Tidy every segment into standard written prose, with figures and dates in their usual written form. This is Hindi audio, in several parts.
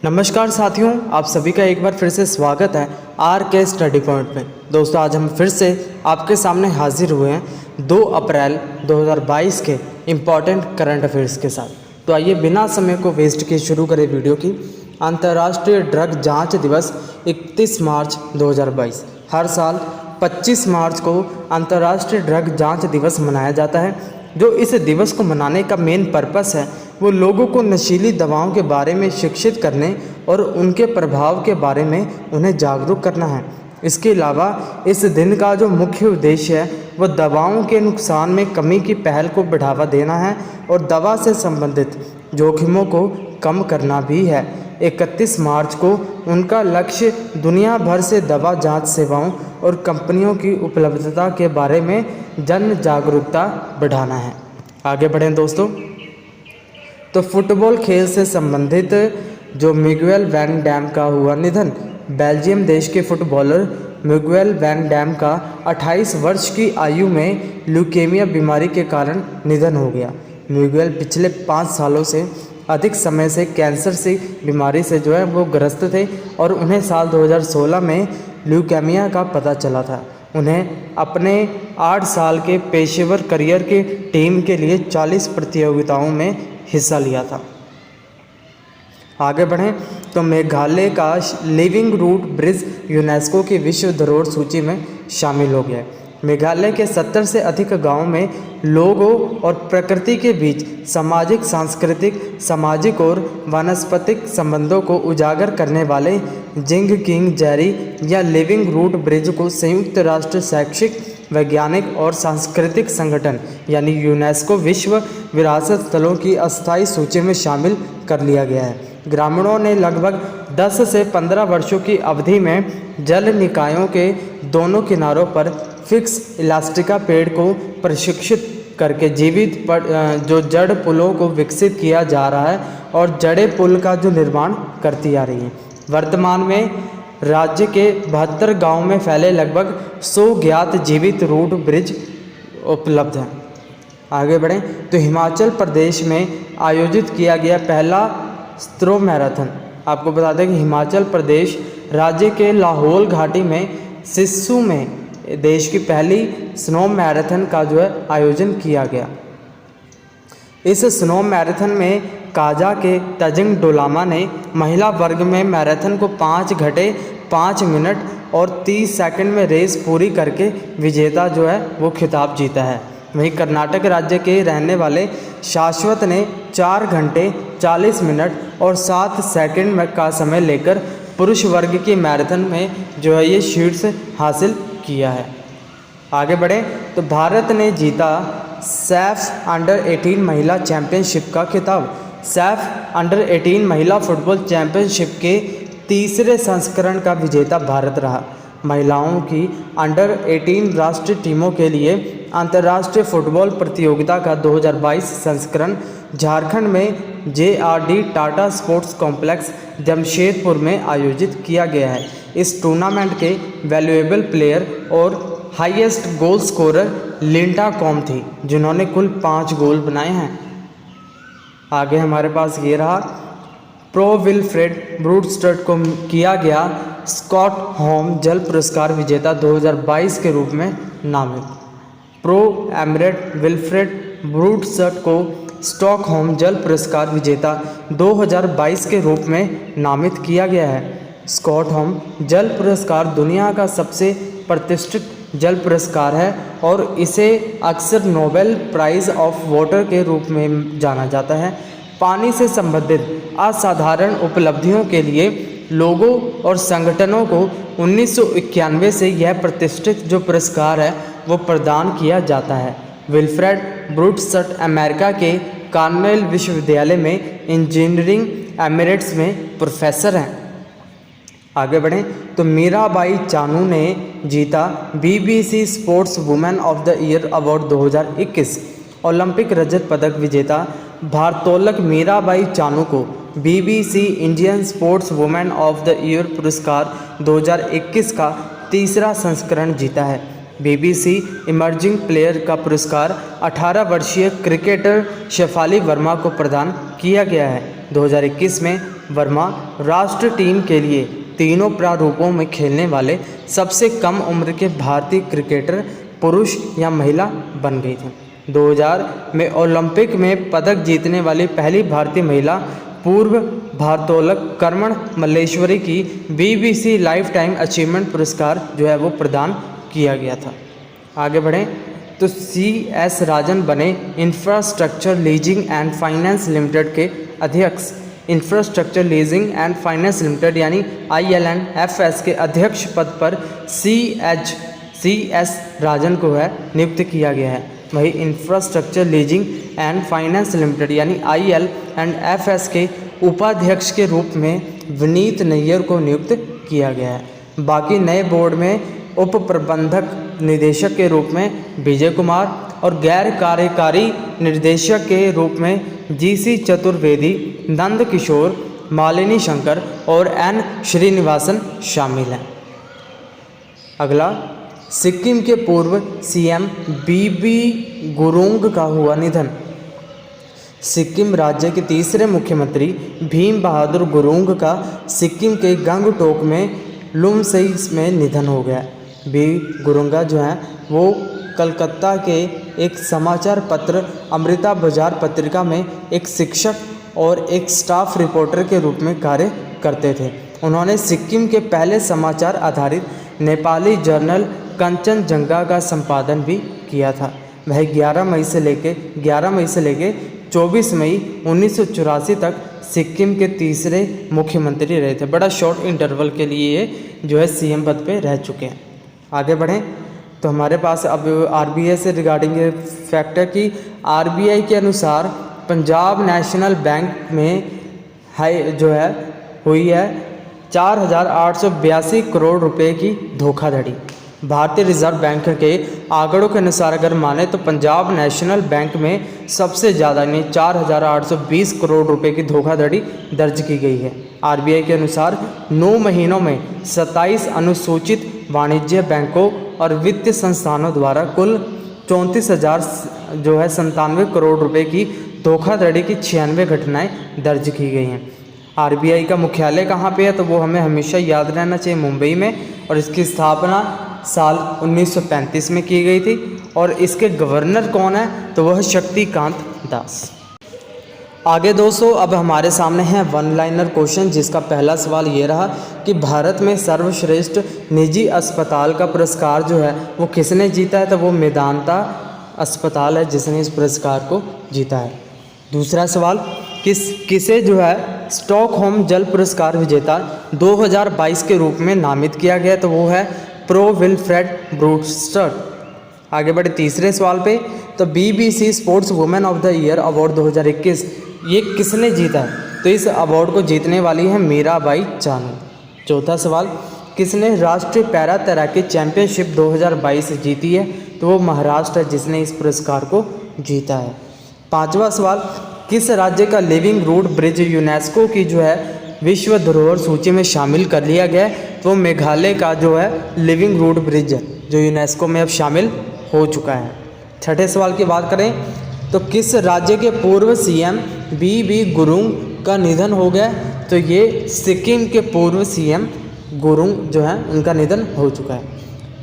नमस्कार साथियों, आप सभी का एक बार फिर से स्वागत है आर के स्टडी पॉइंट में। दोस्तों, आज हम फिर से आपके सामने हाजिर हुए हैं 2 अप्रैल 2022 के इम्पॉर्टेंट करंट अफेयर्स के साथ। तो आइए बिना समय को वेस्ट किए शुरू करें वीडियो की। अंतर्राष्ट्रीय ड्रग जांच दिवस 31 मार्च 2022। हर साल 25 मार्च को अंतर्राष्ट्रीय ड्रग जांच दिवस मनाया जाता है। जो इस दिवस को मनाने का मेन पर्पस है वो लोगों को नशीली दवाओं के बारे में शिक्षित करने और उनके प्रभाव के बारे में उन्हें जागरूक करना है। इसके अलावा इस दिन का जो मुख्य उद्देश्य है वो दवाओं के नुकसान में कमी की पहल को बढ़ावा देना है और दवा से संबंधित जोखिमों को कम करना भी है। 31 मार्च को उनका लक्ष्य दुनिया भर से दवा जांच सेवाओं और कंपनियों की उपलब्धता के बारे में जन जागरूकता बढ़ाना है। आगे बढ़ें दोस्तों, तो फुटबॉल खेल से संबंधित जो मिगुएल वैन डैम का हुआ निधन। बेल्जियम देश के फुटबॉलर मिगुएल वैन डैम का 28 वर्ष की आयु में ल्यूकेमिया बीमारी के कारण निधन हो गया। मिगुएल पिछले 5 सालों से अधिक समय से कैंसर से बीमारी से जो है वो ग्रस्त थे और उन्हें साल 2016 में ल्यूकेमिया का पता चला था। उन्हें अपने 8 साल के पेशेवर करियर के टीम के लिए 40 प्रतियोगिताओं में हिस्सा लिया था। आगे बढ़ें तो मेघालय का लिविंग रूट ब्रिज यूनेस्को की विश्व धरोहर सूची में शामिल हो गया है। मेघालय के 70 से अधिक गांवों में लोगों और प्रकृति के बीच सामाजिक, सांस्कृतिक, सामाजिक और वानस्पतिक संबंधों को उजागर करने वाले जिंग किंग जेरी या लिविंग रूट ब्रिज को संयुक्त राष्ट्र शैक्षिक, वैज्ञानिक और सांस्कृतिक संगठन यानी यूनेस्को विश्व विरासत स्थलों की अस्थायी सूची में शामिल कर लिया गया है। ग्रामीणों ने लगभग 10 से 15 वर्षों की अवधि में जल निकायों के दोनों किनारों पर फिक्स इलास्टिका पेड़ को प्रशिक्षित करके जीवित जो जड़ पुलों को विकसित किया जा रहा है और जड़े पुल का जो निर्माण करती आ रही है। वर्तमान में राज्य के 72 गांवों में फैले लगभग 100 ज्ञात जीवित रूट ब्रिज उपलब्ध हैं। आगे बढ़ें तो हिमाचल प्रदेश में आयोजित किया गया पहला स्नो मैराथन। आपको बता दें कि हिमाचल प्रदेश राज्य के लाहौल घाटी में सिस्सू में देश की पहली स्नो मैराथन का जो है आयोजन किया गया। इस स्नो मैराथन में काजा के तजिंग डोलामा ने महिला वर्ग में मैराथन को 5 घंटे 5 मिनट और 30 सेकंड में रेस पूरी करके विजेता जो है वो खिताब जीता है। वहीं कर्नाटक राज्य के रहने वाले शाश्वत ने 4 घंटे 40 मिनट और 7 सेकंड का समय लेकर पुरुष वर्ग की मैराथन में जो है ये शीर्ष हासिल किया है। आगे बढ़ें तो भारत ने जीता सैफ अंडर 18 महिला चैंपियनशिप का खिताब। सैफ अंडर 18 महिला फुटबॉल चैंपियनशिप के तीसरे संस्करण का विजेता भारत रहा। महिलाओं की अंडर 18 राष्ट्रीय टीमों के लिए अंतर्राष्ट्रीय फुटबॉल प्रतियोगिता का 2022 संस्करण झारखंड में JRD Tata sports complex Jamshedpur में आयोजित किया गया है। इस टूर्नामेंट के वैल्यूएबल प्लेयर और highest goal scorer Linda com थी, जिन्होंने कुल 5 गोल बनाए हैं। आगे हमारे पास ये रहा प्रो विल्फ्रेड ब्रूडस्टर्ट को किया गया स्टॉकहोम जल पुरस्कार विजेता 2022 के रूप में नामित। प्रो एमरेट विल्फ्रेड ब्रूडस्टर्ट को स्टॉकहोम जल पुरस्कार विजेता 2022 के रूप में नामित किया गया है। स्टॉकहोम जल पुरस्कार दुनिया का सबसे प्रतिष्ठित जल पुरस्कार है और इसे अक्सर नोबेल प्राइज़ ऑफ वाटर के रूप में जाना जाता है। पानी से संबंधित असाधारण उपलब्धियों के लिए लोगों और संगठनों को 1991 से यह प्रतिष्ठित जो पुरस्कार है वो प्रदान किया जाता है। विल्फ्रेड ब्रूडस्टर्ट अमेरिका के कॉर्नेल विश्वविद्यालय में इंजीनियरिंग एमिरेट्स में प्रोफेसर हैं। आगे बढ़ें तो मीराबाई चानू ने जीता BBC sports women of the year award 2021। Olympic रजत पदक विजेता भारोत्तोलक मीराबाई चानू को BBC Indian sports women of the year पुरस्कार 2021 का तीसरा संस्करण जीता है। BBC इमर्जिंग प्लेयर का पुरस्कार 18 वर्षीय क्रिकेटर शेफाली वर्मा को प्रदान किया गया है। 2021 में वर्मा राष्ट्रीय टीम के लिए तीनों प्रारूपों में खेलने वाले सबसे कम उम्र के भारतीय क्रिकेटर पुरुष या महिला बन गई थी। 2000 में ओलंपिक में पदक जीतने वाली पहली भारतीय महिला पूर्व भारोत्तोलक कर्मण मल्लेश्वरी की BBC लाइफ टाइम अचीवमेंट पुरस्कार जो है वो प्रदान किया गया था। आगे बढ़ें तो CS राजन बने infrastructure leasing and finance limited के अध्यक्ष। Infrastructure leasing and finance limited यानी IL&FS के अध्यक्ष पद पर CS राजन को है नियुक्त किया गया है। वही infrastructure leasing and finance limited यानी IL&FS के उपाध्यक्ष के रूप में विनीत नैयर को नियुक्त किया गया है। बाकी नए बोर्ड में उप प्रबंधक निदेशक के रूप में विजय कुमार और गैर कार्यकारी निर्देशक के रूप में GC चतुर्वेदी, नंद किशोर, मालिनी शंकर और N श्रीनिवासन शामिल हैं। अगला, सिक्किम के पूर्व CM BB गुरुंग का हुआ निधन। सिक्किम राज्य के तीसरे मुख्यमंत्री भीम बहादुर गुरुंग का सिक्किम के गंगटोक में लुमसई में निधन हो गया। बी गुरुंगा जो हैं वो कलकत्ता के एक समाचार पत्र अमृता बाजार पत्रिका में एक शिक्षक और एक स्टाफ रिपोर्टर के रूप में कार्य करते थे। उन्होंने सिक्किम के पहले समाचार आधारित नेपाली जर्नल कंचनजंगा का संपादन भी किया था। वह 11 मई से लेके 24 मई 1984 तक सिक्किम के तीसरे मुख्यमंत्री रहे थे। बड़ा शॉर्ट इंटरवल के लिए ये जो है CM पद पे रह चुके हैं। आगे बढ़ें तो हमारे पास अब RBI से रिगार्डिंग फैक्ट है कि RBI के अनुसार पंजाब नेशनल बैंक में हुई है 4,882 करोड़ रुपए की धोखाधड़ी। भारतीय रिजर्व बैंक के आंकड़ों के अनुसार अगर माने तो पंजाब नेशनल बैंक में सबसे ज़्यादा यानी 4,820 करोड़ रुपए की धोखाधड़ी दर्ज की गई है। RBI के अनुसार 9 महीनों में 27 अनुसूचित वाणिज्य बैंकों और वित्तीय संस्थानों द्वारा कुल 34,097 करोड़ रुपए की धोखाधड़ी की 96 घटनाएं दर्ज की गई हैं। RBI का मुख्यालय कहाँ पे है तो वो हमें हमेशा याद रहना चाहिए, मुंबई में, और इसकी स्थापना साल 1935 में की गई थी। और इसके गवर्नर कौन है तो वह शक्तिकांत दास। आगे दोस्तों अब हमारे सामने है वन लाइनर क्वेश्चन, जिसका पहला सवाल ये रहा कि भारत में सर्वश्रेष्ठ निजी अस्पताल का पुरस्कार जो है वो किसने जीता है तो वो मेदांता अस्पताल है जिसने इस पुरस्कार को जीता है। दूसरा सवाल, किसे जो है स्टॉकहोम जल पुरस्कार विजेता 2022 के रूप में नामित किया गया तो वो है प्रो विल्फ्रेड ब्रूस्टर। आगे बढ़े तीसरे सवाल पे तो BBC sports women of the year award 2021 ये किसने जीता है तो इस अवार्ड को जीतने वाली है मीराबाई चानू। चौथा सवाल, किसने राष्ट्रीय पैरा तैराकी चैंपियनशिप 2022 जीती है तो वो महाराष्ट्र है जिसने इस पुरस्कार को जीता है। पांचवा सवाल, किस राज्य का लिविंग रूट ब्रिज यूनेस्को की जो है विश्व धरोहर सूची में शामिल कर लिया गया है तो मेघालय का जो है लिविंग रूट ब्रिज है जो यूनेस्को में अब शामिल हो चुका है। छठे सवाल की बात करें तो किस राज्य के पूर्व CM BB गुरुंग का निधन हो गया तो ये सिक्किम के पूर्व CM गुरुंग जो है उनका निधन हो चुका है।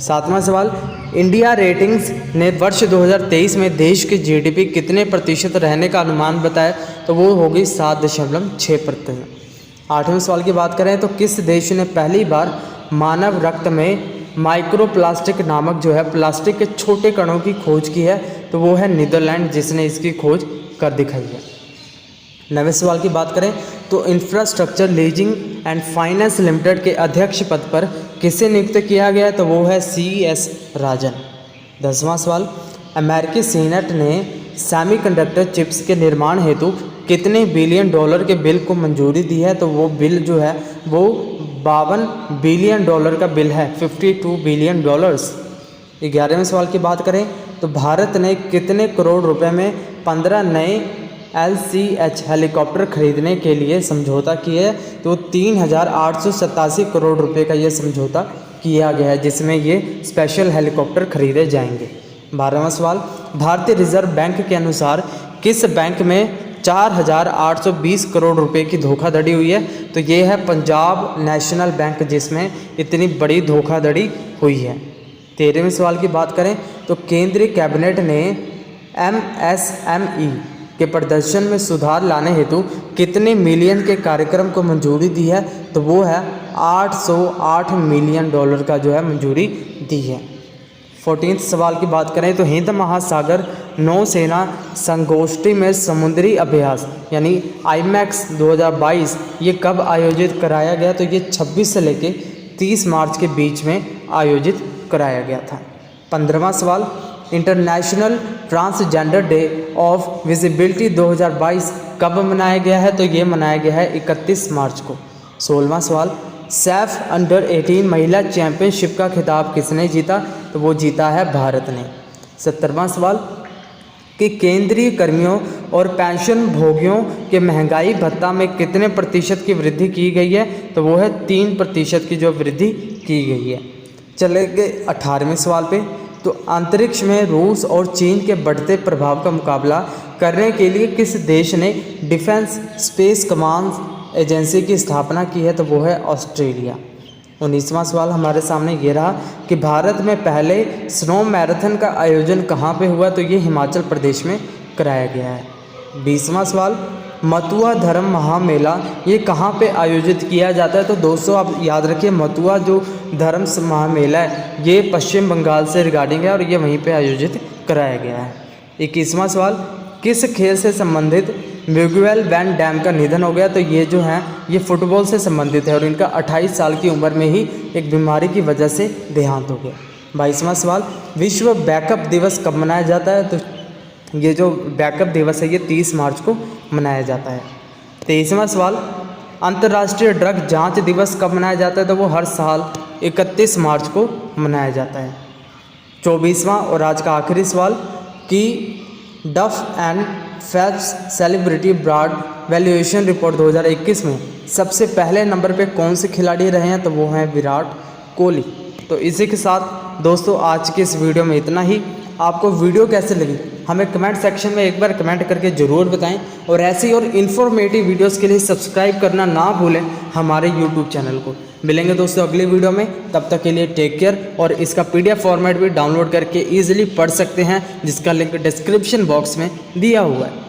सातवां सवाल, इंडिया रेटिंग्स ने वर्ष 2023 में देश के GDP कितने प्रतिशत रहने का अनुमान बताया तो वो होगी 7.6%। आठवें सवाल की बात करें तो किस देश ने पहली बार मानव रक्त में माइक्रोप्लास्टिक नामक जो है प्लास्टिक के छोटे कणों की खोज की है तो वो है नीदरलैंड जिसने इसकी खोज कर दिखाई है। नवे सवाल की बात करें तो infrastructure leasing and finance limited के अध्यक्ष पद पर किसे नियुक्त किया गया तो वो है CS राजन। दसवां सवाल, अमेरिकी सीनेट ने सेमीकंडक्टर चिप्स के निर्माण हेतु कितने बिलियन डॉलर के बिल को मंजूरी दी है तो वो बिल जो है वो 52 बिलियन डॉलर का बिल है, 52 बिलियन डॉलर्स। 11वें सवाल की बात करें तो भारत ने कितने करोड़ रुपए में 15 नए LCH हेलीकॉप्टर खरीदने के लिए समझौता किया है तो 3,887 करोड़ रुपए का ये समझौता किया गया है जिसमें ये स्पेशल हेलीकॉप्टर खरीदे जाएंगे। 12वां सवाल, भारतीय रिजर्व बैंक के अनुसार किस बैंक में 4,820 करोड़ रुपए की धोखाधड़ी हुई है। तो ये है पंजाब नेशनल बैंक जिसमें इतनी बड़ी धोखाधड़ी हुई है। 13वें सवाल की बात करें तो केंद्रीय कैबिनेट ने MSME के प्रदर्शन में सुधार लाने हेतु कितने मिलियन के कार्यक्रम को मंजूरी दी है? तो वो है $808 मिलियन का जो है मंजूरी दी है। 14th सवाल की बात करें तो हिंद महासागर नौसेना संगोष्ठी में समुद्री अभ्यास यानी IMEX 2022 ये कब आयोजित कराया गया? तो ये 26 से लेके 30 मार्च के बीच में आयोजित कराया गया था। 15वां सवाल international transgender day of visibility 2022 कब मनाया गया है? तो ये मनाया गया है 31 मार्च को। 16वां सवाल सैफ अंडर 18 महिला चैंपियनशिप का खिताब किसने जीता? तो वो जीता है भारत ने। 17वां सवाल कि केंद्रीय कर्मियों और पेंशन भोगियों के महंगाई भत्ता में कितने प्रतिशत की वृद्धि की गई है? तो वो है 3% की जो वृद्धि की गई है। चलेंगे 18वें सवाल पे। तो अंतरिक्ष में रूस और चीन के बढ़ते प्रभाव का मुकाबला करने के लिए किस देश ने डिफेंस स्पेस कमांड एजेंसी की स्थापना की है? तो वो है ऑस्ट्रेलिया। 19वां सवाल हमारे सामने ये रहा कि भारत में पहले स्नो मैराथन का आयोजन कहाँ पे हुआ? तो ये हिमाचल प्रदेश में कराया गया है। 20वां सवाल मथुआ धर्म महामेला ये कहाँ पे आयोजित किया जाता है? तो दोस्तों आप याद रखिए मथुआ जो धर्म महामेला है ये पश्चिम बंगाल से रिगार्डिंग है और ये वहीं पे आयोजित कराया गया है। 21वां सवाल किस खेल से संबंधित मिगुएल वैन डैम का निधन हो गया? तो ये जो है ये फुटबॉल से संबंधित है और इनका 28 साल की उम्र में ही एक बीमारी की वजह से देहांत हो गया। 22वां सवाल विश्व बैकअप दिवस कब मनाया जाता है? तो ये जो बैकअप दिवस है ये 30 मार्च को मनाया जाता है। 23वां सवाल अंतर्राष्ट्रीय ड्रग जांच दिवस कब मनाया जाता है? तो वो हर साल 31 मार्च को मनाया जाता है। 24वां और आज का आखिरी सवाल कि डफ and Phelps celebrity brand valuation report 2021 में सबसे पहले नंबर पे कौन से खिलाड़ी रहे हैं? तो वो हैं विराट कोहली। तो इसी के साथ दोस्तों आज की इस वीडियो में इतना ही। आपको वीडियो कैसे लगी हमें कमेंट सेक्शन में एक बार कमेंट करके ज़रूर बताएं और ऐसी और इन्फॉर्मेटिव वीडियोस के लिए सब्सक्राइब करना ना भूलें हमारे यूट्यूब चैनल को। मिलेंगे दोस्तों अगली वीडियो में, तब तक के लिए टेक केयर। और इसका PDF फॉर्मेट भी डाउनलोड करके ईजिली पढ़ सकते हैं जिसका लिंक डिस्क्रिप्शन बॉक्स में दिया हुआ है।